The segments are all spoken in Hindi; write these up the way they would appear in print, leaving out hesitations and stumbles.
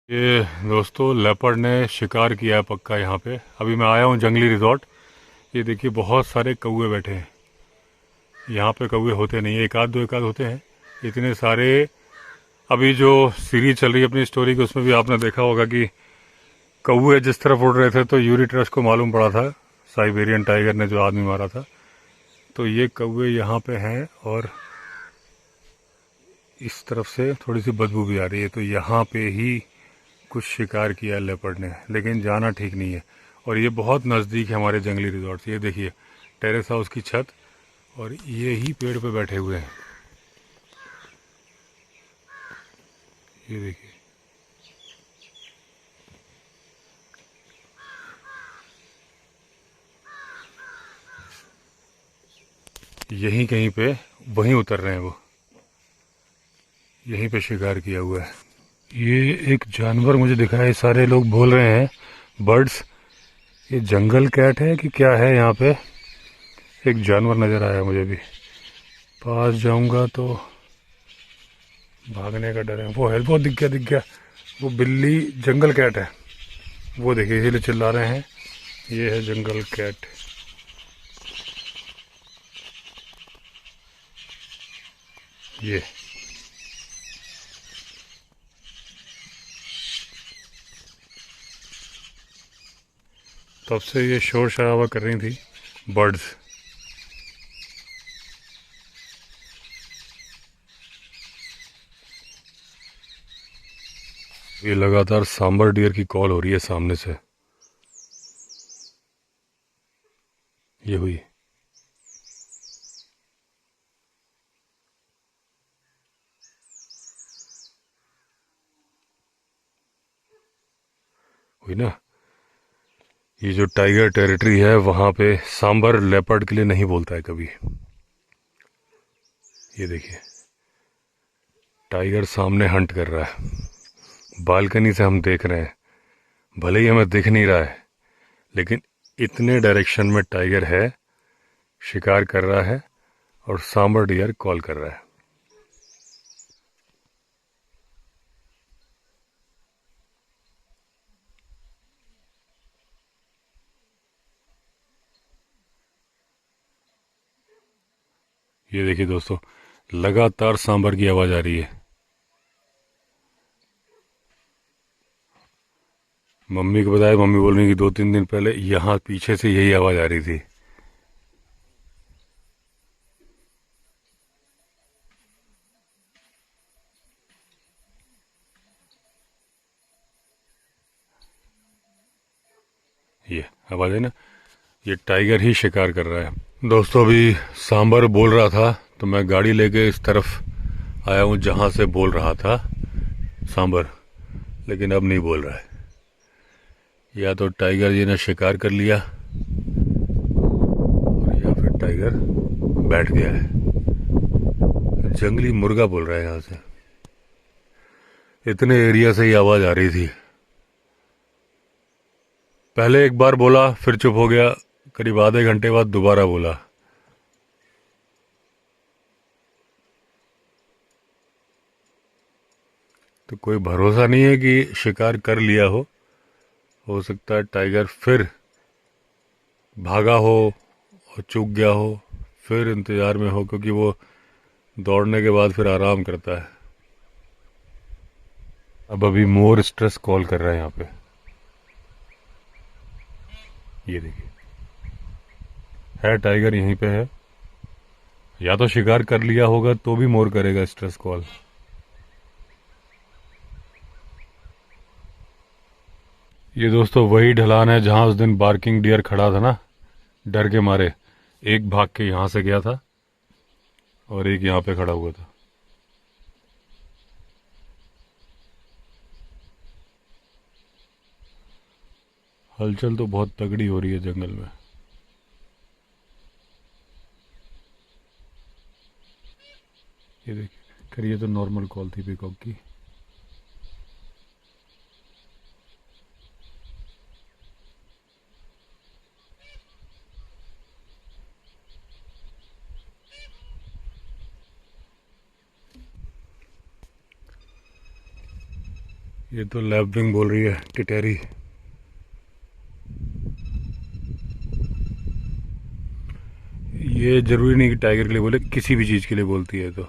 ये दोस्तों लेपर्ड ने शिकार किया है पक्का यहाँ पे। अभी मैं आया हूँ जंगली रिजॉर्ट। ये देखिए बहुत सारे कौवे बैठे हैं। यहाँ पे कौवे होते नहीं, एक आध होते हैं, इतने सारे। अभी जो सीरीज चल रही है अपनी स्टोरी की, उसमें भी आपने देखा होगा कि कौवे जिस तरफ उड़ रहे थे तो यूरिट्रस को मालूम पड़ा था, साइबेरियन टाइगर ने जो आदमी मारा था। तो ये कौवे यहाँ पे हैं और इस तरफ से थोड़ी सी बदबू भी आ रही है, तो यहाँ पे ही कुछ शिकार किया लेपर्ड ने, लेकिन जाना ठीक नहीं है। और ये बहुत नज़दीक है हमारे जंगली रिजॉर्ट से। ये देखिए टेरेस हाउस की छत, और ये ही पेड़ पे बैठे हुए हैं। ये देखिए, यहीं कहीं पे वहीं उतर रहे हैं वो, यहीं पे शिकार किया हुआ है। ये एक जानवर मुझे दिखा है, सारे लोग बोल रहे हैं बर्ड्स। ये जंगल कैट है कि क्या है? यहाँ पे एक जानवर नज़र आया मुझे भी, पास जाऊंगा तो भागने का डर है। वो है, वो दिख गया दिख गया, वो बिल्ली जंगल कैट है। वो देखिए इसीलिए चिल्ला रहे हैं, ये है जंगल कैट। ये तब से ये शोर शराबा कर रही थी बर्ड्स। ये लगातार सांबर डियर की कॉल हो रही है सामने से। ये हुई, हुई ना। ये जो टाइगर टेरिटरी है वहां पे सांबर लेपर्ड के लिए नहीं बोलता है कभी। ये देखिए टाइगर सामने हंट कर रहा है, बालकनी से हम देख रहे हैं। भले ही हमें दिख नहीं रहा है, लेकिन इतने डायरेक्शन में टाइगर है, शिकार कर रहा है, और सांबर डियर कॉल कर रहा है। ये देखिए दोस्तों, लगातार सांबर की आवाज आ रही है। मम्मी को बताया, मम्मी बोल रही कि 2-3 दिन पहले यहाँ पीछे से यही आवाज आ रही थी। ये आवाज है ना, ये टाइगर ही शिकार कर रहा है। दोस्तों अभी सांबर बोल रहा था तो मैं गाड़ी लेके इस तरफ आया हूँ जहाँ से बोल रहा था सांबर, लेकिन अब नहीं बोल रहा है। या तो टाइगर जी ने शिकार कर लिया, और या फिर टाइगर बैठ गया है। जंगली मुर्गा बोल रहा है यहाँ से, इतने एरिया से ही आवाज आ रही थी। पहले एक बार बोला फिर चुप हो गया, करीब आधे घंटे बाद दोबारा बोला। तो कोई भरोसा नहीं है कि शिकार कर लिया हो सकता है टाइगर फिर भागा हो और चूक गया हो, फिर इंतजार में हो, क्योंकि वो दौड़ने के बाद फिर आराम करता है। अब अभी मोर स्ट्रेस कॉल कर रहा है यहाँ पे। ये देखिए है टाइगर यहीं पे है, या तो शिकार कर लिया होगा तो भी मोर करेगा स्ट्रेस कॉल। ये दोस्तों वही ढलान है जहां उस दिन बार्किंग डियर खड़ा था ना, डर के मारे। एक भाग के यहां से गया था और एक यहाँ पे खड़ा हुआ था। हलचल तो बहुत तगड़ी हो रही है जंगल में। ये देखिए, खैर ये तो नॉर्मल कॉल थी पीकॉक की। ये तो लैबविंग बोल रही है, टिटेरी। ये जरूरी नहीं कि टाइगर के लिए बोले, किसी भी चीज़ के लिए बोलती है तो।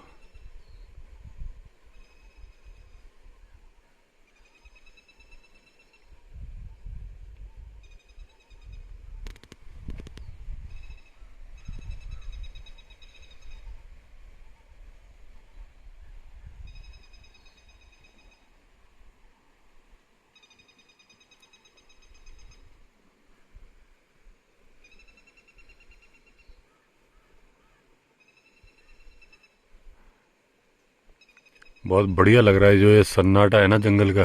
बहुत बढ़िया लग रहा है जो ये सन्नाटा है ना जंगल का,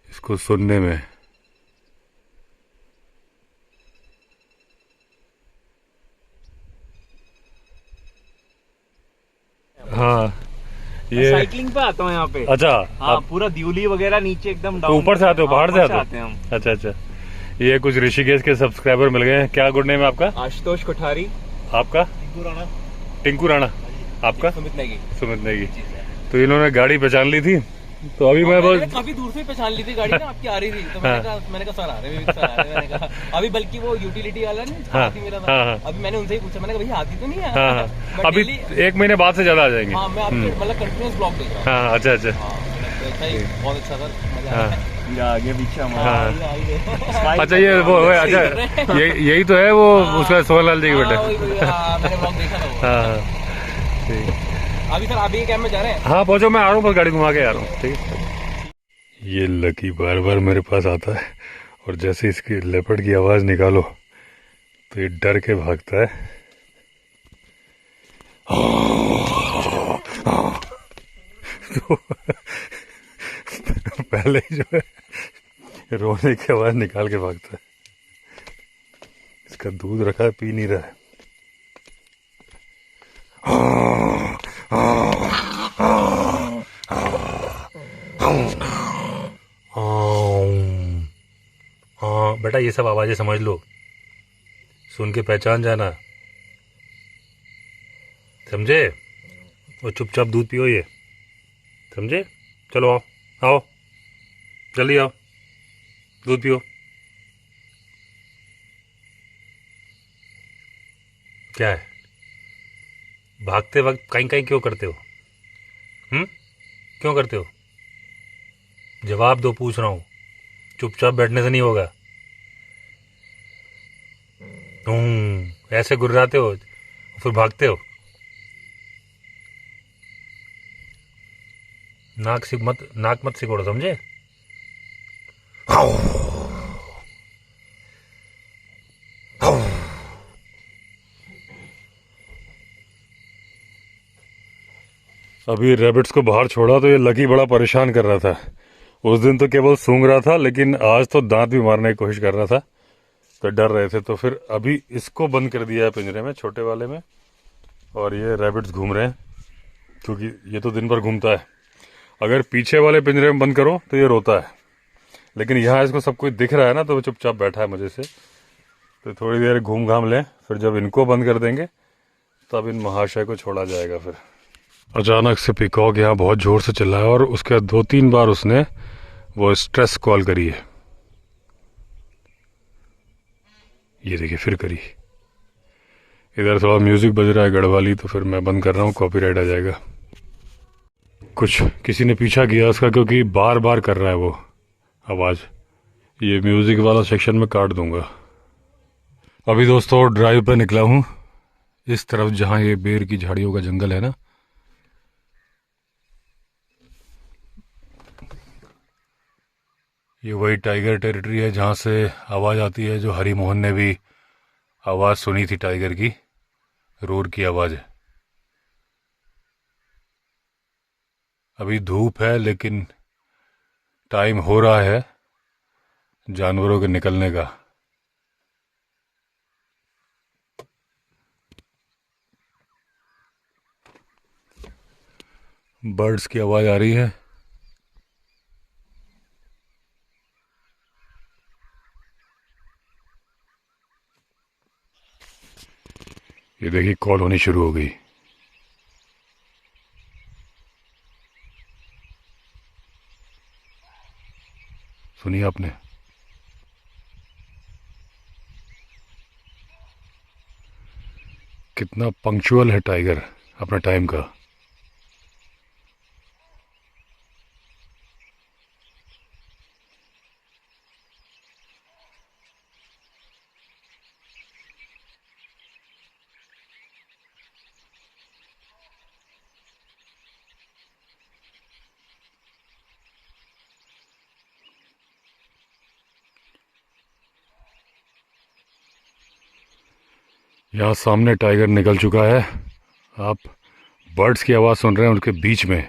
इसको सुनने में। हाँ, ये साइकिलिंग पे आता हूँ यहाँ पे। अच्छा, हाँ, आप पूरा दिउली वगैरह नीचे एकदम तो डाउन। ऊपर से आते हो, पहाड़ से ऊपर आते हो? हम। अच्छा अच्छा। ये कुछ ऋषिकेश के सब्सक्राइबर मिल गए हैं। क्या गुड नेम है आपका? आशुतोष कोठारी। आपका? राणा। टिंकू राणा। आपका? सुमित नेगी। सुमित नेगी। तो इन्होंने गाड़ी पहचान ली थी, तो अभी मैं मैंने बस काफी दूर से पहचान ली थी गाड़ी ना, आपकी आ रही थी तो मैंने कहा सर आ रहे हैं, सर आ रहे हैं। मैंने कहा अभी बल्कि वो यूटिलिटी वाला नहीं हाँ, साथी मेरा हाँ, हाँ। था, अभी मैंने उनसे ही पूछा, मैंने कहा भैया आती तो नहीं है? हाँ हाँ, मैं अभी daily- 1 महीने बाद से ज्यादा आ जाएंगे। हाँ, मैं आपके मतलब कंटिन्यूस ब्लॉग देख रहा हूँ। हाँ, अच्छा अच्छा। हाँ, अच्छा ही, बहुत अच्छा सर, मजा हाँ। आया। आगे पीछे हाँ। अच्छा, ये वो अच्छा, यही तो है वो, उसका सोहनलाल जी के बेटे। मैंने ब्लॉग देखा था वो। हाँ, ठीक। अभी सर अभी कैंप में जा रहे हैं? हाँ पहुंचो, मैं आ रहा हूँ, बस गाड़ी घुमा के आ रहा हूँ, ठीक है। ये लकी बार बार मेरे पास आता है, और जैसे इसकी लेपर्ड की आवाज़ निकालो तो ये डर के भागता है। तो पहले ही जो है रोने की आवाज़ निकाल के भागता है। इसका दूध रखा है, पी नहीं रहा है। हाँ बेटा, ये सब आवाज़ें समझ लो, सुन के पहचान जाना, समझे? और चुपचाप दूध पियो, ये समझे? चलो आओ, आओ जल्दी आओ, दूध पियो। क्या है, भागते वक्त कहीं कहीं क्यों करते हो? क्यों करते हो? जवाब दो, पूछ रहा हूँ। चुपचाप बैठने से नहीं होगा। ऐसे गुर्राते हो फिर भागते हो। नाक मत सिकोड़ो, समझे? अभी रैबिट्स को बाहर छोड़ा तो ये लकी बड़ा परेशान कर रहा था। उस दिन तो केवल सूंघ रहा था, लेकिन आज तो दांत भी मारने की कोशिश कर रहा था, तो डर रहे थे। तो फिर अभी इसको बंद कर दिया है पिंजरे में, छोटे वाले में, और ये रैबिट्स घूम रहे हैं, क्योंकि ये तो दिन भर घूमता है। अगर पीछे वाले पिंजरे में बंद करो तो ये रोता है, लेकिन यहाँ इसको सब कुछ दिख रहा है ना, तो वो चुपचाप बैठा है मजे से। तो थोड़ी देर घूम घाम लें, फिर जब इनको बंद कर देंगे तब इन महाशय को छोड़ा जाएगा। फिर अचानक से पीकॉक यहाँ बहुत ज़ोर से चिल्लाया, और उसके 2-3 बार उसने वो स्ट्रेस कॉल करी है। ये देखिए फिर करी। इधर थोड़ा म्यूजिक बज रहा है गढ़वाली, तो फिर मैं बंद कर रहा हूँ, कॉपीराइट आ जाएगा। कुछ किसी ने पीछा किया उसका, क्योंकि बार बार कर रहा है वो आवाज़। ये म्यूजिक वाला सेक्शन में काट दूंगा। अभी दोस्तों ड्राइव पे निकला हूँ इस तरफ, जहाँ ये बेर की झाड़ियों का जंगल है ना। ये वही टाइगर टेरिटरी है जहाँ से आवाज़ आती है, जो हरी मोहन ने भी आवाज़ सुनी थी टाइगर की, रोर की आवाज़। अभी धूप है, लेकिन टाइम हो रहा है जानवरों के निकलने का। बर्ड्स की आवाज़ आ रही है। ये देखिए कॉल होनी शुरू हो गई। सुनिए आपने। कितना पंक्चुअल है टाइगर अपने टाइम का। यहाँ सामने टाइगर निकल चुका है। आप बर्ड्स की आवाज़ सुन रहे हैं, उनके बीच में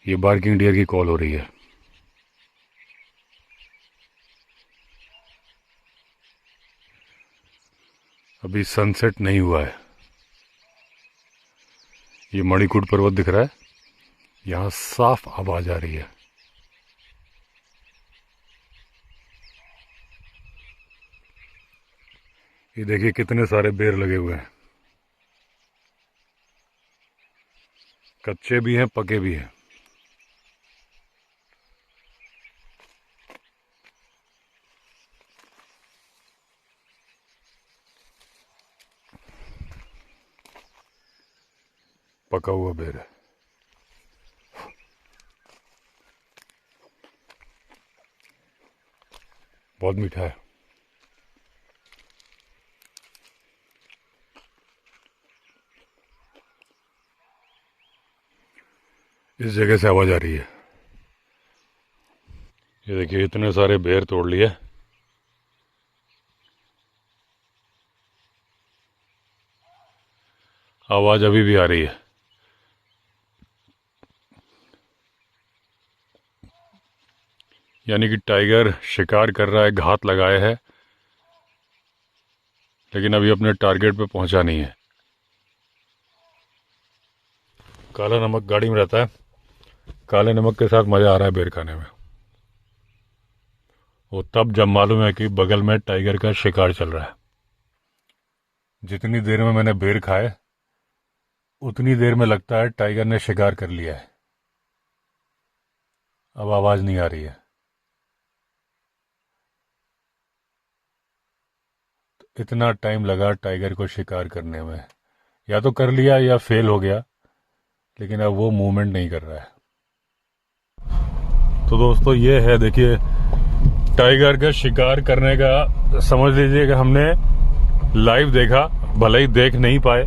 ये बार्किंग डियर की कॉल हो रही है। अभी सनसेट नहीं हुआ है। ये मणिकूट पर्वत दिख रहा है, यहाँ साफ आवाज़ आ रही है। ये देखिए कितने सारे बेर लगे हुए हैं, कच्चे भी हैं पके भी हैं। पका हुआ बेर है। बहुत मीठा है। इस जगह से आवाज आ रही है। ये देखिए इतने सारे बेर तोड़ लिए। आवाज अभी भी आ रही है। यानी कि टाइगर शिकार कर रहा है, घात लगाए है, लेकिन अभी अपने टारगेट पे पहुंचा नहीं है। काला नमक गाड़ी में रहता है, काले नमक के साथ मजा आ रहा है बेर खाने में। वो तब जब मालूम है कि बगल में टाइगर का शिकार चल रहा है। जितनी देर में मैंने बेर खाए उतनी देर में लगता है टाइगर ने शिकार कर लिया है। अब आवाज नहीं आ रही है। तो इतना टाइम लगा टाइगर को शिकार करने में, या तो कर लिया या फेल हो गया, लेकिन अब वो मूवमेंट नहीं कर रहा है। तो दोस्तों ये है, देखिए टाइगर का शिकार करने का, समझ लीजिए कि हमने लाइव देखा, भले ही देख नहीं पाए,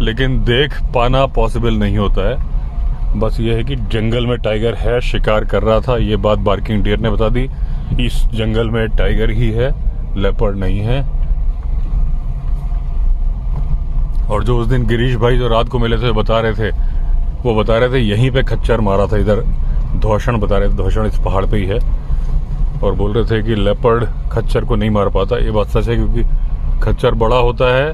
लेकिन देख पाना पॉसिबल नहीं होता है। बस ये है कि जंगल में टाइगर है, शिकार कर रहा था, ये बात बार्किंग डियर ने बता दी। इस जंगल में टाइगर ही है, लेपर्ड नहीं है। और जो उस दिन गिरीश भाई जो रात को मिले थे बता रहे थे, वो बता रहे थे यहीं पे खच्चर मारा था, इधर धौषण बता रहे थे, धौषण इस पहाड़ पे ही है। और बोल रहे थे कि लेपर्ड खच्चर को नहीं मार पाता। ये बात सच है, क्योंकि खच्चर बड़ा होता है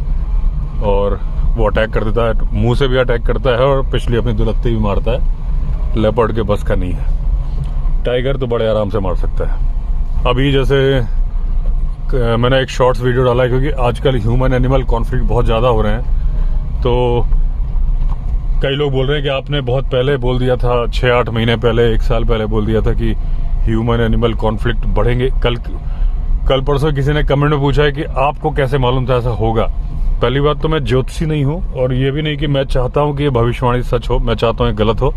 और वो अटैक कर देता है, मुंह से भी अटैक करता है और पिछली अपनी दुलत्ती भी मारता है। लेपर्ड के बस का नहीं है। टाइगर तो बड़े आराम से मार सकता है। अभी जैसे मैंने एक शॉर्ट्स वीडियो डाला है, क्योंकि आजकल ह्यूमन एनिमल कॉन्फ्लिक्ट बहुत ज़्यादा हो रहे हैं। तो कई लोग बोल रहे हैं कि आपने बहुत पहले बोल दिया था, 6-8 महीने पहले, 1 साल पहले बोल दिया था कि ह्यूमन एनिमल कॉन्फ्लिक्ट बढ़ेंगे। कल परसों किसी ने कमेंट में पूछा है कि आपको कैसे मालूम था ऐसा होगा। पहली बात तो मैं ज्योतिषी नहीं हूँ, और ये भी नहीं कि मैं चाहता हूँ कि ये भविष्यवाणी सच हो, मैं चाहता हूँ ये गलत हो,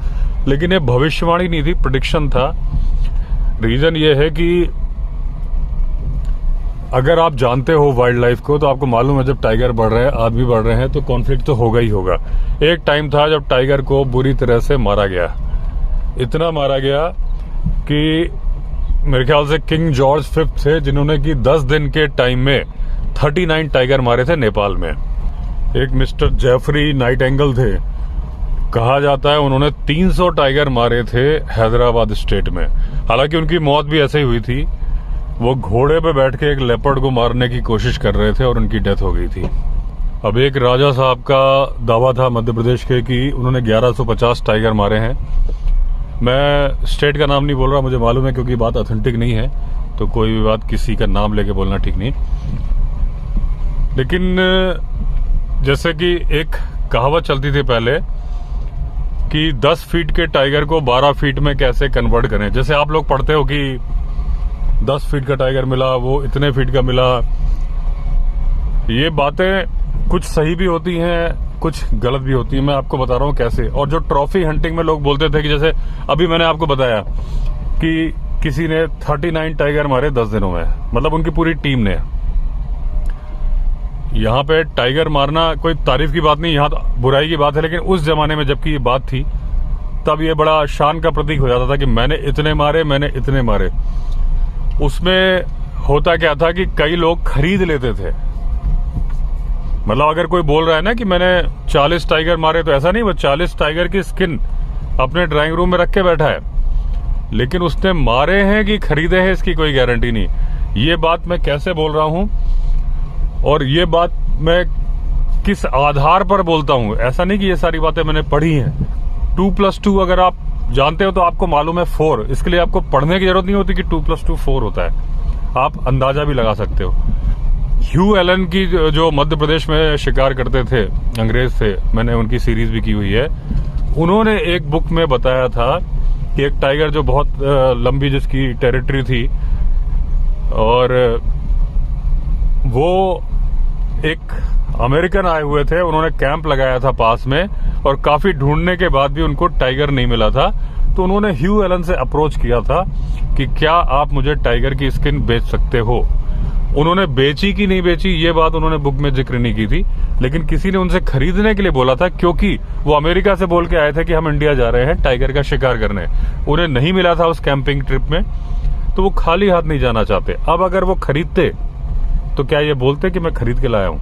लेकिन ये भविष्यवाणी नहीं थी, प्रेडिक्शन था। रीजन ये है कि अगर आप जानते हो वाइल्ड लाइफ को, तो आपको मालूम है जब टाइगर बढ़ रहे हैं, आदमी बढ़ रहे हैं, तो कॉन्फ्लिक्ट तो होगा ही होगा। एक टाइम था जब टाइगर को बुरी तरह से मारा गया, इतना मारा गया कि मेरे ख्याल से किंग जॉर्ज 5 थे जिन्होंने कि 10 दिन के टाइम में 39 टाइगर मारे थे नेपाल में। एक मिस्टर जेफरी नाइटेंगल थे, कहा जाता है उन्होंने 300 टाइगर मारे थे हैदराबाद स्टेट में। हालांकि उनकी मौत भी ऐसे ही हुई थी, वो घोड़े पे बैठ के एक लेपर्ड को मारने की कोशिश कर रहे थे और उनकी डेथ हो गई थी। अब एक राजा साहब का दावा था मध्य प्रदेश के कि उन्होंने 1150 टाइगर मारे हैं। मैं स्टेट का नाम नहीं बोल रहा, मुझे मालूम है क्योंकि बात ऑथेंटिक नहीं है, तो कोई भी बात किसी का नाम लेके बोलना ठीक नहीं। लेकिन जैसे कि एक कहावत चलती थी पहले कि 10 फीट के टाइगर को 12 फीट में कैसे कन्वर्ट करें। जैसे आप लोग पढ़ते हो कि 10 फीट का टाइगर मिला, वो इतने फीट का मिला। ये बातें कुछ सही भी होती हैं, कुछ गलत भी होती हैं। मैं आपको बता रहा हूँ कैसे। और जो ट्रॉफी हंटिंग में लोग बोलते थे कि जैसे अभी मैंने आपको बताया कि किसी ने 39 टाइगर मारे 10 दिनों में, मतलब उनकी पूरी टीम ने। यहाँ पे टाइगर मारना कोई तारीफ की बात नहीं, यहाँ तो बुराई की बात है। लेकिन उस जमाने में जबकि ये बात थी, तब ये बड़ा शान का प्रतीक हो जाता था कि मैंने इतने मारे, मैंने इतने मारे। उसमें होता क्या था कि कई लोग खरीद लेते थे। मतलब अगर कोई बोल रहा है ना कि मैंने 40 टाइगर मारे, तो ऐसा नहीं, वो 40 टाइगर की स्किन अपने ड्राइंग रूम में रख के बैठा है, लेकिन उसने मारे हैं कि खरीदे हैं इसकी कोई गारंटी नहीं। ये बात मैं कैसे बोल रहा हूं और ये बात मैं किस आधार पर बोलता हूं, ऐसा नहीं कि ये सारी बातें मैंने पढ़ी हैं। 2+2 अगर आप जानते हो तो आपको मालूम है 4, इसके लिए आपको पढ़ने की जरूरत नहीं होती कि 2+2 4 होता है, आप अंदाजा भी लगा सकते हो। ह्यू एलन की जो मध्य प्रदेश में शिकार करते थे, अंग्रेज थे, मैंने उनकी सीरीज भी की हुई है। उन्होंने एक बुक में बताया था कि एक टाइगर जो बहुत लंबी जिसकी टेरिटरी थी, और वो एक अमेरिकन आए हुए थे, उन्होंने कैंप लगाया था पास में, और काफी ढूंढने के बाद भी उनको टाइगर नहीं मिला था। तो उन्होंने ह्यू एलन से अप्रोच किया था कि क्या आप मुझे टाइगर की स्किन बेच सकते हो। उन्होंने बेची कि नहीं बेची ये बात उन्होंने बुक में जिक्र नहीं की थी, लेकिन किसी ने उनसे खरीदने के लिए बोला था, क्योंकि वो अमेरिका से बोल के आए थे कि हम इंडिया जा रहे हैं टाइगर का शिकार करने। उन्हें नहीं मिला था उस कैंपिंग ट्रिप में, तो वो खाली हाथ नहीं जाना चाहते। अब अगर वो खरीदते तो क्या ये बोलते कि मैं खरीद के लाया हूं?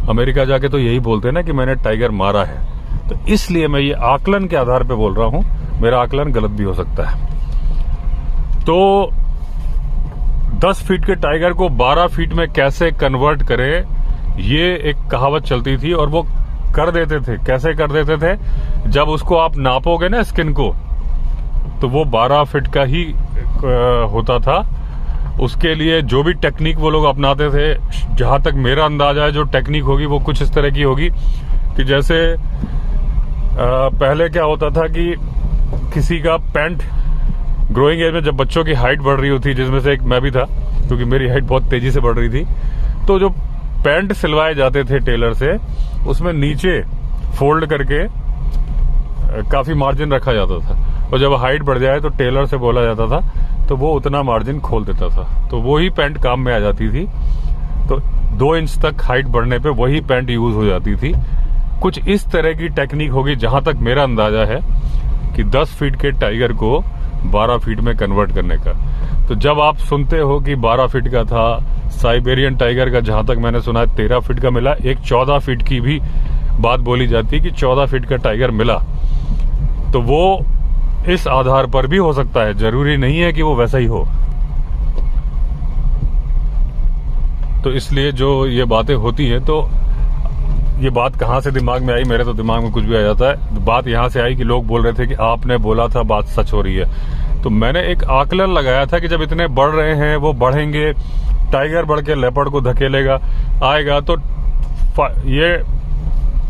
अमेरिका जाके तो यही बोलते ना कि मैंने टाइगर मारा है। तो इसलिए मैं ये आकलन के आधार पे बोल रहा हूं, मेरा आकलन गलत भी हो सकता है। तो 10 फीट के टाइगर को 12 फीट में कैसे कन्वर्ट करें, ये एक कहावत चलती थी, और वो कर देते थे। कैसे कर देते थे? जब उसको आप नापोगे ना स्किन को, तो वो 12 फीट का ही होता था। उसके लिए जो भी टेक्निक वो लोग अपनाते थे, जहां तक मेरा अंदाजा है जो टेक्निक होगी वो कुछ इस तरह की होगी कि जैसे पहले क्या होता था कि किसी का पैंट, ग्रोइंग एज में जब बच्चों की हाइट बढ़ रही होती, जिसमें से एक मैं भी था, क्योंकि मेरी हाइट बहुत तेजी से बढ़ रही थी, तो जो पैंट सिलवाए जाते थे टेलर से, उसमें नीचे फोल्ड करके काफी मार्जिन रखा जाता था, और जब हाइट बढ़ जाए तो टेलर से बोला जाता था, तो वो उतना मार्जिन खोल देता था, तो वही पैंट काम में आ जाती थी। तो 2 इंच तक हाइट बढ़ने पे वही पैंट यूज हो जाती थी। कुछ इस तरह की टेक्निक होगी, जहां तक मेरा अंदाजा है, कि 10 फीट के टाइगर को 12 फीट में कन्वर्ट करने का। तो जब आप सुनते हो कि 12 फीट का था, साइबेरियन टाइगर का जहां तक मैंने सुना है 13 फीट का मिला, एक 14 फीट की भी बात बोली जाती है कि 14 फीट का टाइगर मिला, तो वो इस आधार पर भी हो सकता है, जरूरी नहीं है कि वो वैसा ही हो। तो इसलिए जो ये बातें होती हैं, तो ये बात कहां से दिमाग में आई, मेरे तो दिमाग में कुछ भी आ जाता है। बात यहां से आई कि लोग बोल रहे थे कि आपने बोला था बात सच हो रही है। तो मैंने एक आकलन लगाया था कि जब इतने बढ़ रहे हैं, वो बढ़ेंगे, टाइगर बढ़ के लेपर्ड को धकेलेगा, आएगा, तो ये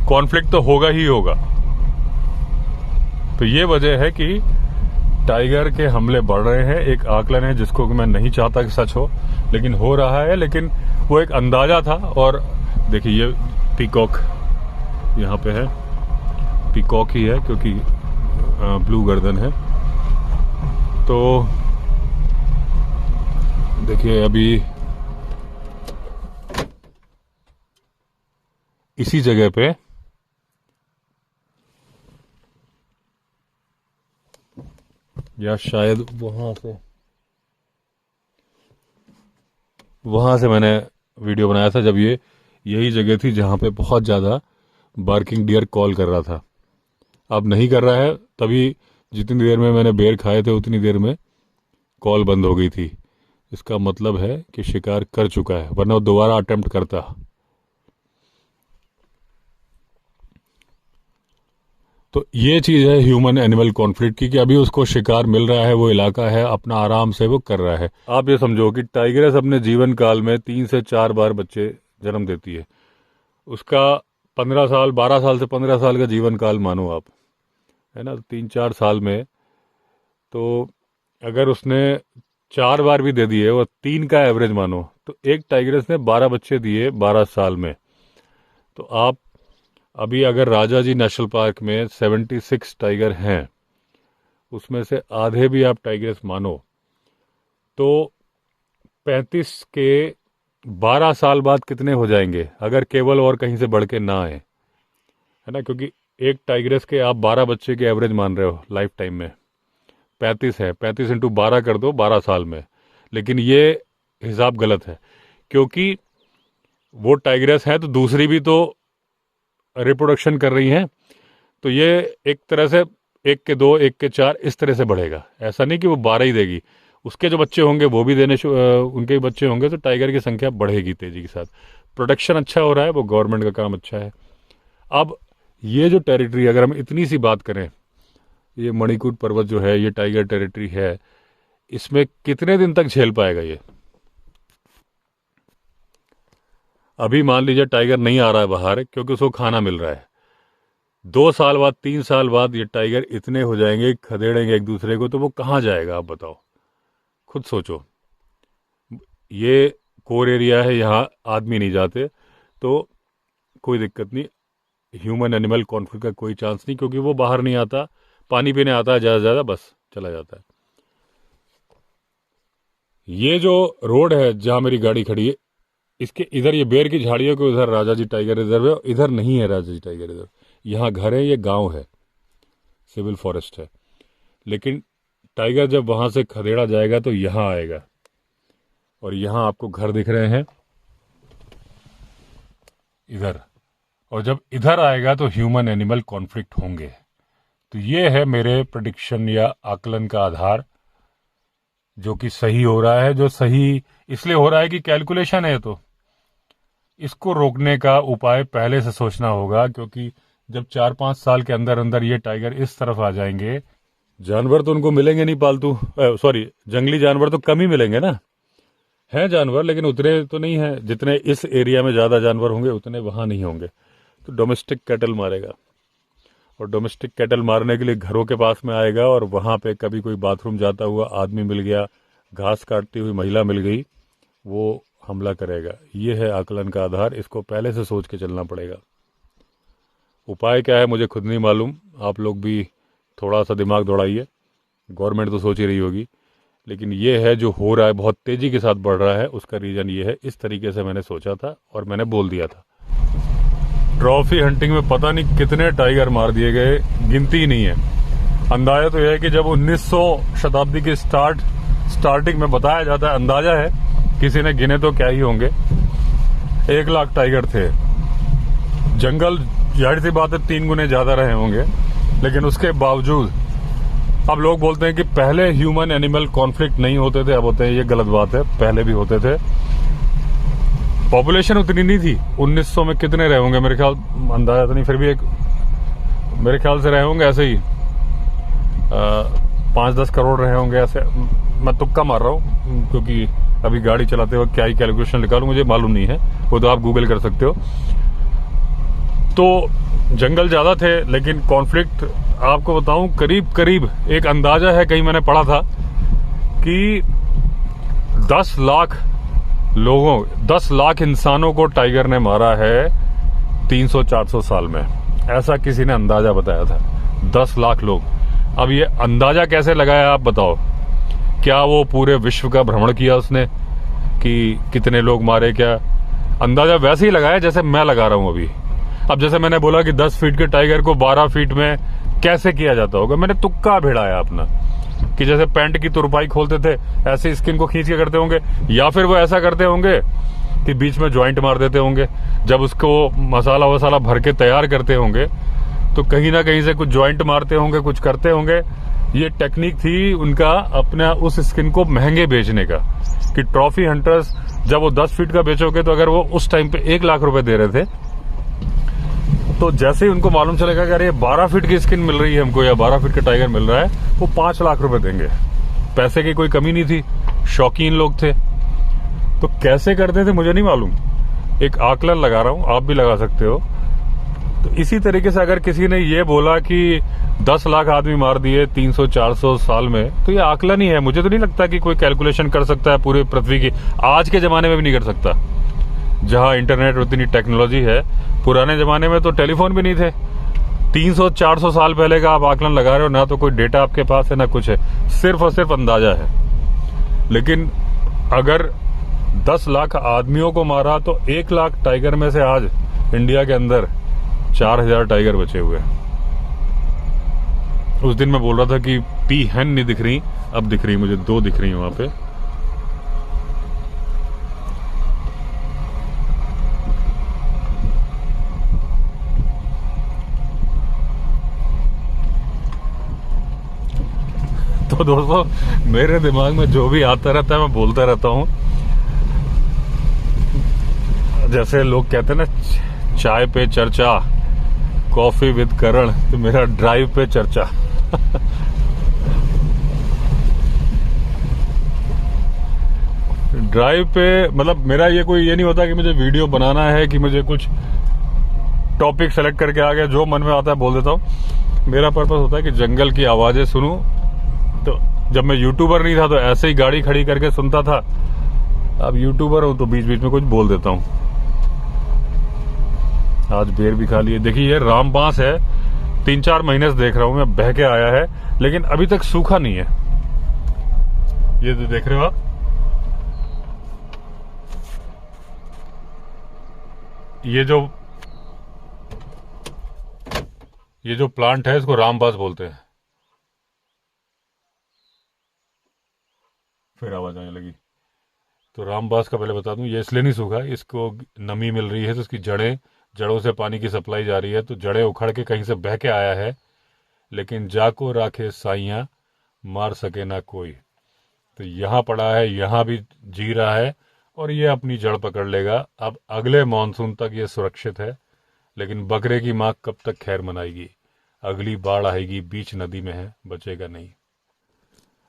कॉन्फ्लिक्ट तो होगा ही होगा। तो ये वजह है कि टाइगर के हमले बढ़ रहे हैं। एक आकलन है जिसको मैं नहीं चाहता कि सच हो, लेकिन हो रहा है। लेकिन वो एक अंदाजा था। और देखिए ये पीकॉक यहाँ पे है, पीकॉक ही है क्योंकि ब्लू गर्दन है। तो देखिए अभी इसी जगह पे या शायद वहां से मैंने वीडियो बनाया था, जब ये यही जगह थी जहां पे बहुत ज्यादा बार्किंग डियर कॉल कर रहा था। अब नहीं कर रहा है, तभी जितनी देर में मैंने बेर खाए थे उतनी देर में कॉल बंद हो गई थी। इसका मतलब है कि शिकार कर चुका है, वरना वो दोबारा अटेम्प्ट करता। तो ये चीज है ह्यूमन एनिमल कॉन्फ्लिक्ट की, कि अभी उसको शिकार मिल रहा है, वो इलाका है अपना, आराम से वो कर रहा है। आप ये समझो कि टाइगरेस अपने जीवन काल में 3 से 4 बार बच्चे जन्म देती है। उसका 15 साल 12 साल से 15 साल का जीवन काल मानो आप। है ना, 3-4 साल में। तो अगर उसने 4 बार भी दे दिए और 3 का एवरेज मानो, तो एक टाइग्रेस ने 12 बच्चे दिए 12 साल में। तो आप अभी अगर राजा जी नेशनल पार्क में 76 टाइगर हैं, उसमें से आधे भी आप टाइग्रेस मानो, तो 35 के 12 साल बाद कितने हो जाएंगे, अगर केवल और कहीं से बढ़ के ना आए, है ना। क्योंकि एक टाइग्रेस के आप 12 बच्चे के एवरेज मान रहे हो लाइफ टाइम में, 35 है, 35 इंटू 12 कर दो 12 साल में। लेकिन ये हिसाब गलत है, क्योंकि वो टाइग्रेस हैं तो दूसरी भी तो रिप्रोडक्शन कर रही हैं। तो ये एक तरह से 1 के 2, 1 के 4 इस तरह से बढ़ेगा। ऐसा नहीं कि वो 12 ही देगी, उसके जो बच्चे होंगे वो भी उनके भी बच्चे होंगे, तो टाइगर की संख्या बढ़ेगी तेजी के साथ। प्रोडक्शन अच्छा हो रहा है, वो गवर्नमेंट का काम अच्छा है। अब ये जो टेरिटरी, अगर हम इतनी सी बात करें, ये मणिकूट पर्वत जो है, ये टाइगर टेरिटरी है, इसमें कितने दिन तक झेल पाएगा ये। अभी मान लीजिए टाइगर नहीं आ रहा है बाहर क्योंकि उसको खाना मिल रहा है, 2 साल बाद 3 साल बाद ये टाइगर इतने हो जाएंगे, खदेड़ेंगे एक दूसरे को, तो वो कहाँ जाएगा आप बताओ, खुद सोचो। ये कोर एरिया है, यहाँ आदमी नहीं जाते, तो कोई दिक्कत नहीं, ह्यूमन एनिमल कॉन्फ्लिक्ट का कोई चांस नहीं, क्योंकि वो बाहर नहीं आता, पानी पीने आता है ज़्यादा से ज़्यादा, बस चला जाता है। ये जो रोड है जहाँ मेरी गाड़ी खड़ी है, इसके इधर ये बेर की झाड़ियों के उधर राजा जी टाइगर रिजर्व है, इधर नहीं है राजा जी टाइगर रिजर्व। यहाँ घर है, ये गांव है, सिविल फॉरेस्ट है। लेकिन टाइगर जब वहाँ से खदेड़ा जाएगा तो यहाँ आएगा, और यहाँ आपको घर दिख रहे हैं इधर, और जब इधर आएगा तो ह्यूमन एनिमल कॉन्फ्लिक्ट होंगे। तो ये है मेरे प्रेडिक्शन या आकलन का आधार, जो कि सही हो रहा है। जो सही इसलिए हो रहा है कि कैलकुलेशन है, तो इसको रोकने का उपाय पहले से सोचना होगा, क्योंकि जब 4-5 साल के अंदर अंदर ये टाइगर इस तरफ आ जाएंगे, जानवर तो उनको मिलेंगे नहीं, पालतू सॉरी जंगली जानवर तो कम ही मिलेंगे ना, हैं जानवर लेकिन उतने तो नहीं है जितने इस एरिया में ज़्यादा जानवर होंगे उतने वहाँ नहीं होंगे। तो डोमेस्टिक कैटल मारेगा, और डोमेस्टिक कैटल मारने के लिए घरों के पास में आएगा, और वहाँ पे कभी कोई बाथरूम जाता हुआ आदमी मिल गया, घास काटती हुई महिला मिल गई, वो हमला करेगा। ये है आकलन का आधार, इसको पहले से सोच के चलना पड़ेगा। उपाय क्या है मुझे खुद नहीं मालूम, आप लोग भी थोड़ा सा दिमाग दौड़ाइए, गवर्नमेंट तो सोच ही रही होगी। लेकिन ये है जो हो रहा है, बहुत तेज़ी के साथ बढ़ रहा है, उसका रीज़न ये है, इस तरीके से मैंने सोचा था और मैंने बोल दिया था। ट्रॉफी हंटिंग में पता नहीं कितने टाइगर मार दिए गए, गिनती ही नहीं है। अंदाजा तो यह है कि जब 1900 शताब्दी की स्टार्टिंग में बताया जाता है, अंदाजा है, किसी ने गिने तो क्या ही होंगे, 1 लाख टाइगर थे। जंगल जाहिर सी बात है 3 गुने ज्यादा रहे होंगे, लेकिन उसके बावजूद अब लोग बोलते हैं कि पहले ह्यूमन एनिमल कॉन्फ्लिक्ट नहीं होते थे, अब होते हैं। ये गलत बात है, पहले भी होते थे, पॉपुलेशन उतनी नहीं थी। 1900 में कितने रहे होंगे, मेरे ख्याल, अंदाजा तो नहीं, फिर भी एक मेरे ख्याल से रहे होंगे ऐसे ही 5-10 करोड़ रहे होंगे, ऐसे मैं तुक्का मार रहा हूँ, क्योंकि अभी गाड़ी चलाते वक्त क्या ही कैलकुलेशन निकालूं मुझे मालूम नहीं है, वो तो आप गूगल कर सकते हो। तो जंगल ज्यादा थे, लेकिन कॉन्फ्लिक्ट आपको बताऊं करीब करीब, एक अंदाजा है कहीं मैंने पढ़ा था कि 10 लाख लोगों, 10 लाख इंसानों को टाइगर ने मारा है 300-400 साल में, ऐसा किसी ने अंदाजा बताया था। 10 लाख लोग। अब ये अंदाजा कैसे लगाया आप बताओ, क्या वो पूरे विश्व का भ्रमण किया उसने कि कितने लोग मारे? क्या अंदाजा वैसे ही लगाया जैसे मैं लगा रहा हूं अभी। अब जैसे मैंने बोला कि 10 फीट के टाइगर को 12 फीट में कैसे किया जाता होगा, मैंने तुक्का भिड़ाया अपना, कि जैसे पैंट की तुरपाई खोलते थे ऐसे स्किन को खींच के करते होंगे, या फिर वो ऐसा करते होंगे कि बीच में ज्वाइंट मार देते होंगे। जब उसको मसाला वसाला भर के तैयार करते होंगे तो कहीं ना कहीं से कुछ ज्वाइंट मारते होंगे, कुछ करते होंगे। ये टेक्निक थी उनका अपना उस स्किन को महंगे बेचने का, कि ट्रॉफी हंटर्स जब वो 10 फीट का बेचोगे, तो अगर वो उस टाइम पे 1 लाख रुपए दे रहे थे, तो जैसे ही उनको मालूम चलेगा कि अरे 12 फीट की स्किन मिल रही है हमको, या 12 फीट का टाइगर मिल रहा है, वो 5 लाख रुपए देंगे। पैसे की कोई कमी नहीं थी, शौकीन लोग थे। तो कैसे करते थे मुझे नहीं मालूम, एक आकलन लगा रहा हूं, आप भी लगा सकते हो तो इसी तरीके से अगर किसी ने ये बोला कि 10 लाख आदमी मार दिए 300-400 साल में, तो ये आकलन ही है। मुझे तो नहीं लगता कि कोई कैलकुलेशन कर सकता है पूरे पृथ्वी की, आज के जमाने में भी नहीं कर सकता, जहां इंटरनेट और इतनी टेक्नोलॉजी है। पुराने जमाने में तो टेलीफोन भी नहीं थे। 300-400 साल पहले का आप आकलन लगा रहे हो, ना तो कोई डेटा आपके पास है ना कुछ है, सिर्फ और सिर्फ अंदाजा है। लेकिन अगर 10 लाख आदमियों को मारा तो 1 लाख टाइगर में से आज इंडिया के अंदर 4000 टाइगर बचे हुए हैं। उस दिन मैं बोल रहा था कि पीहन नहीं दिख रही, अब दिख रही मुझे, 2 दिख रही है वहां पे। तो दोस्तों, मेरे दिमाग में जो भी आता रहता है मैं बोलता रहता हूं। जैसे लोग कहते हैं ना, चाय पे चर्चा, कॉफी विद करण, तो मेरा ड्राइव पे चर्चा। ड्राइव पे मतलब मेरा ये नहीं होता कि मुझे वीडियो बनाना है, कि मुझे कुछ टॉपिक सेलेक्ट करके आ गया, जो मन में आता है बोल देता हूँ। मेरा पर्पस होता है कि जंगल की आवाजें सुनूं। तो जब मैं यूट्यूबर नहीं था तो ऐसे ही गाड़ी खड़ी करके सुनता था। अब यूट्यूबर हूं तो बीच बीच में कुछ बोल देता हूं। आज बेर भी खा लिए। देखिए ये रामबांस है, 3-4 महीने से देख रहा हूं मैं, बह के आया है, लेकिन अभी तक सूखा नहीं है। ये तो देख रहे हो आप, ये जो प्लांट है इसको रामबांस बोलते हैं। फिर आवाज आने लगी। तो रामबांस का पहले बता दूं, ये इसलिए नहीं सूखा, इसको नमी मिल रही है तो इसकी जड़ों से पानी की सप्लाई जा रही है, तो जड़ें उखड़ के कहीं से बह के आया है। लेकिन जाको राखे साइयां, मार सके ना कोई। तो यहां पड़ा है, यहां भी जी रहा है, और ये अपनी जड़ पकड़ लेगा। अब अगले मॉनसून तक ये सुरक्षित है, लेकिन बकरे की मां कब तक खैर मनाएगी। अगली बाढ़ आएगी, बीच नदी में है, बचेगा नहीं।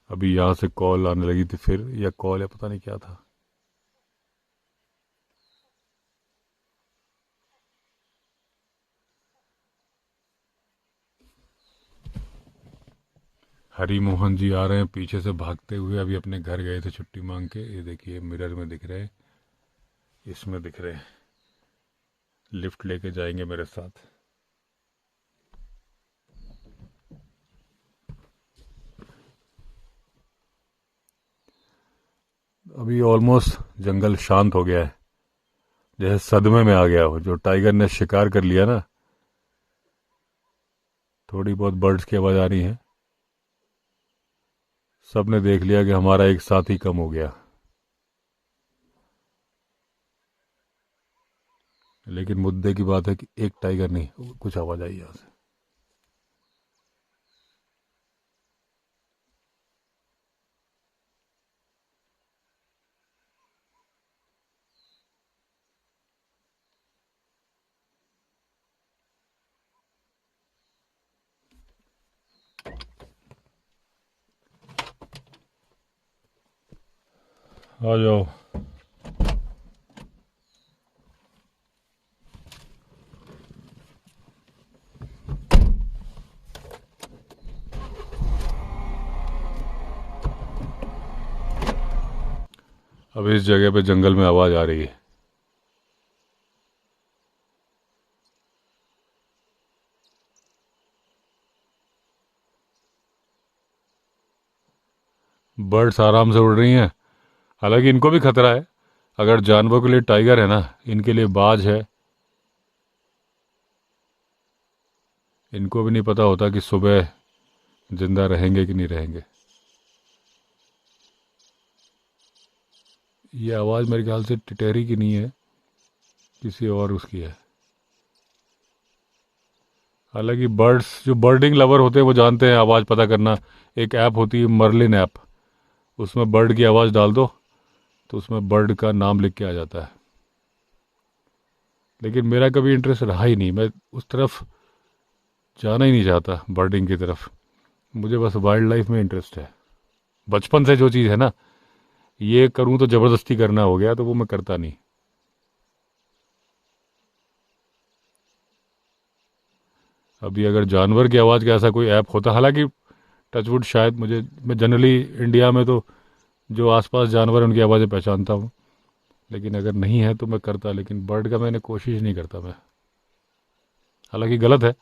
अभी यहां से कॉल आने लगी थी फिर, या कॉल या पता नहीं क्या था। हरी मोहन जी आ रहे हैं पीछे से भागते हुए, अभी अपने घर गए थे छुट्टी मांग के। ये देखिए मिरर में दिख रहे, इसमें दिख रहे। लिफ्ट लेके जाएंगे मेरे साथ। अभी ऑलमोस्ट जंगल शांत हो गया है, जैसे सदमे में आ गया हो। जो टाइगर ने शिकार कर लिया ना, थोड़ी बहुत बर्ड्स की आवाज आ रही है। सबने देख लिया कि हमारा एक साथी कम हो गया। लेकिन मुद्दे की बात है कि एक टाइगर नहीं, कुछ आवाज आई यहां से। आ जाओ। अब इस जगह पे जंगल में आवाज आ रही है। बर्ड्स आराम से उड़ रही हैं। हालांकि इनको भी खतरा है। अगर जानवरों के लिए टाइगर है ना, इनके लिए बाज है। इनको भी नहीं पता होता कि सुबह जिंदा रहेंगे कि नहीं रहेंगे। ये आवाज़ मेरे ख्याल से टिटेरी की नहीं है, किसी और उसकी है। हालांकि बर्ड्स, जो बर्डिंग लवर होते हैं वो जानते हैं आवाज़ पता करना। एक ऐप होती है मर्लिन ऐप, उसमें बर्ड की आवाज़ डाल दो तो उसमें बर्ड का नाम लिख के आ जाता है। लेकिन मेरा कभी इंटरेस्ट रहा ही नहीं, मैं उस तरफ जाना ही नहीं चाहता, बर्डिंग की तरफ। मुझे बस वाइल्ड लाइफ में इंटरेस्ट है। बचपन से जो चीज़ है ना, ये करूं तो ज़बरदस्ती करना हो गया, तो वो मैं करता नहीं। अभी अगर जानवर की आवाज़ का ऐसा कोई ऐप होता, हालांकि टचवुड शायद मैं जनरली इंडिया में तो जो आसपास जानवर हैं उनकी आवाज़ें पहचानता हूँ, लेकिन अगर नहीं है तो मैं करता, लेकिन बर्ड का मैंने कोशिश नहीं करता मैं। हालांकि गलत है,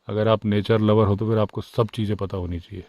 अगर आप नेचर लवर हो तो फिर आपको सब चीज़ें पता होनी चाहिए।